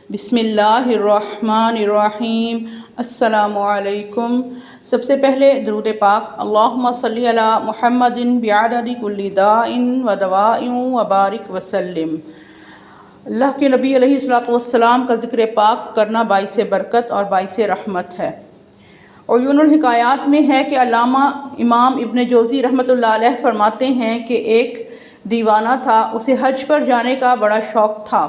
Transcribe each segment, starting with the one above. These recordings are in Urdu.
بسم اللہ الرحمن الرحیم۔ السلام علیکم۔ سب سے پہلے درود پاک، اللہم صلی علی محمد بعدد کل داء و دواء وبارک وسلم۔ اللہ کے نبی علیہ الصلوۃ والسلام کا ذکر پاک کرنا باعث برکت اور باعث رحمت ہے۔ عیون الحکایات میں ہے کہ علامہ امام ابن جوزی رحمۃ اللہ علیہ فرماتے ہیں کہ ایک دیوانہ تھا، اسے حج پر جانے کا بڑا شوق تھا۔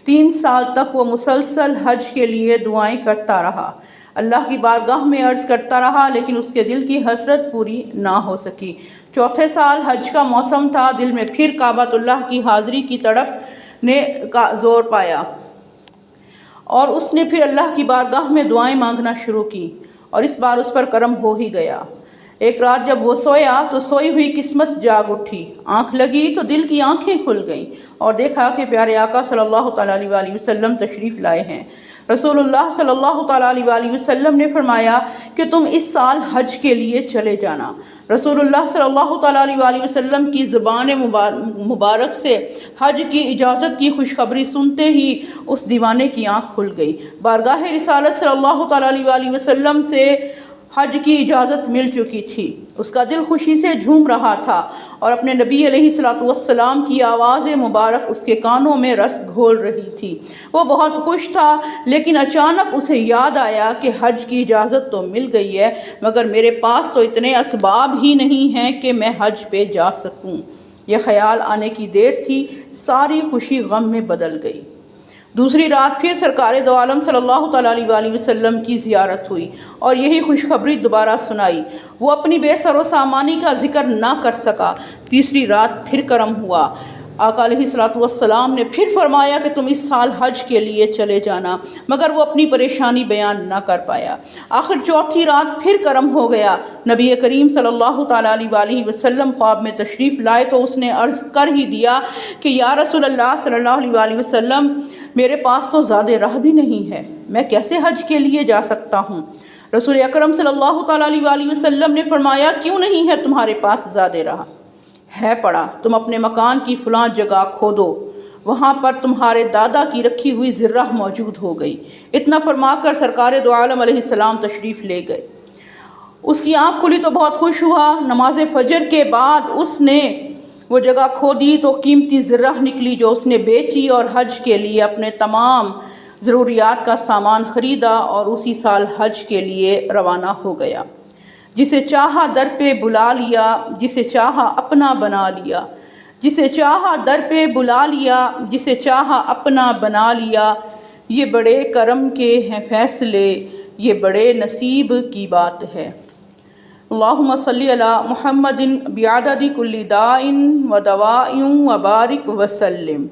3 سال تک وہ مسلسل حج کے لیے دعائیں کرتا رہا، اللہ کی بارگاہ میں عرض کرتا رہا، لیکن اس کے دل کی حسرت پوری نہ ہو سکی۔ 4تھے سال حج کا موسم تھا، دل میں پھر کعبۃ اللہ کی حاضری کی تڑپ نے زور پایا اور اس نے پھر اللہ کی بارگاہ میں دعائیں مانگنا شروع کی، اور اس بار اس پر کرم ہو ہی گیا۔ ایک رات جب وہ سویا تو سوئی ہوئی قسمت جاگ اٹھی، آنکھ لگی تو دل کی آنکھیں کھل گئیں اور دیکھا کہ پیارے آقا صلی اللہ تعالیٰ علیہ وآلہ وسلم تشریف لائے ہیں۔ رسول اللہ صلی اللہ تعالیٰ علیہ وآلہ وسلم نے فرمایا کہ تم اس سال حج کے لیے چلے جانا۔ رسول اللہ صلی اللہ تعالیٰ علیہ وآلہ وسلم کی زبان مبارک سے حج کی اجازت کی خوشخبری سنتے ہی اس دیوانے کی آنکھ کھل گئی۔ بارگاہ رسالت صلی اللہ تعالیٰ علیہ وآلہ وسلم سے حج کی اجازت مل چکی تھی، اس کا دل خوشی سے جھوم رہا تھا اور اپنے نبی علیہ الصلوۃ والسلام کی آواز مبارک اس کے کانوں میں رس گھول رہی تھی۔ وہ بہت خوش تھا، لیکن اچانک اسے یاد آیا کہ حج کی اجازت تو مل گئی ہے، مگر میرے پاس تو اتنے اسباب ہی نہیں ہیں کہ میں حج پہ جا سکوں۔ یہ خیال آنے کی دیر تھی، ساری خوشی غم میں بدل گئی۔ دوسری رات پھر سرکار دو عالم صلی اللہ تعالیٰ علیہ وآلہ وسلم کی زیارت ہوئی اور یہی خوشخبری دوبارہ سنائی۔ وہ اپنی بے سر و سامانی کا ذکر نہ کر سکا۔ تیسری رات پھر کرم ہوا، آقا علیہ الصلوۃ والسلام نے پھر فرمایا کہ تم اس سال حج کے لیے چلے جانا، مگر وہ اپنی پریشانی بیان نہ کر پایا۔ آخر چوتھی رات پھر کرم ہو گیا، نبی کریم صلی اللہ تعالیٰ علیہ وآلہ وسلم خواب میں تشریف لائے تو اس نے عرض کر ہی دیا کہ یا رسول اللہ صلی اللہ علیہ وآلہ وسلم، میرے پاس تو زیادہ راہ بھی نہیں ہے، میں کیسے حج کے لیے جا سکتا ہوں؟ رسول اکرم صلی اللہ تعالیٰ علیہ وآلہ وسلم نے فرمایا کیوں نہیں ہے تمہارے پاس زیادہ راہ؟ ہے پڑا، تم اپنے مکان کی فلاں جگہ کھودو، وہاں پر تمہارے دادا کی رکھی ہوئی زرہ موجود ہو گئی۔ اتنا فرما کر سرکار دو عالم علیہ السلام تشریف لے گئے۔ اس کی آنکھ کھلی تو بہت خوش ہوا۔ نماز فجر کے بعد اس نے وہ جگہ کھودی تو قیمتی زرہ نکلی جو اس نے بیچی اور حج کے لیے اپنے تمام ضروریات کا سامان خریدا اور اسی سال حج کے لیے روانہ ہو گیا۔ جسے چاہا در پہ بلا لیا، جسے چاہا اپنا بنا لیا، جسے چاہا در پہ بلا لیا، جسے چاہا اپنا بنا لیا۔ یہ بڑے کرم کے ہیں فیصلے، یہ بڑے نصیب کی بات ہے۔ اللہم صلی علی محمد بعدد کل داء و دواء وبارک وسلم۔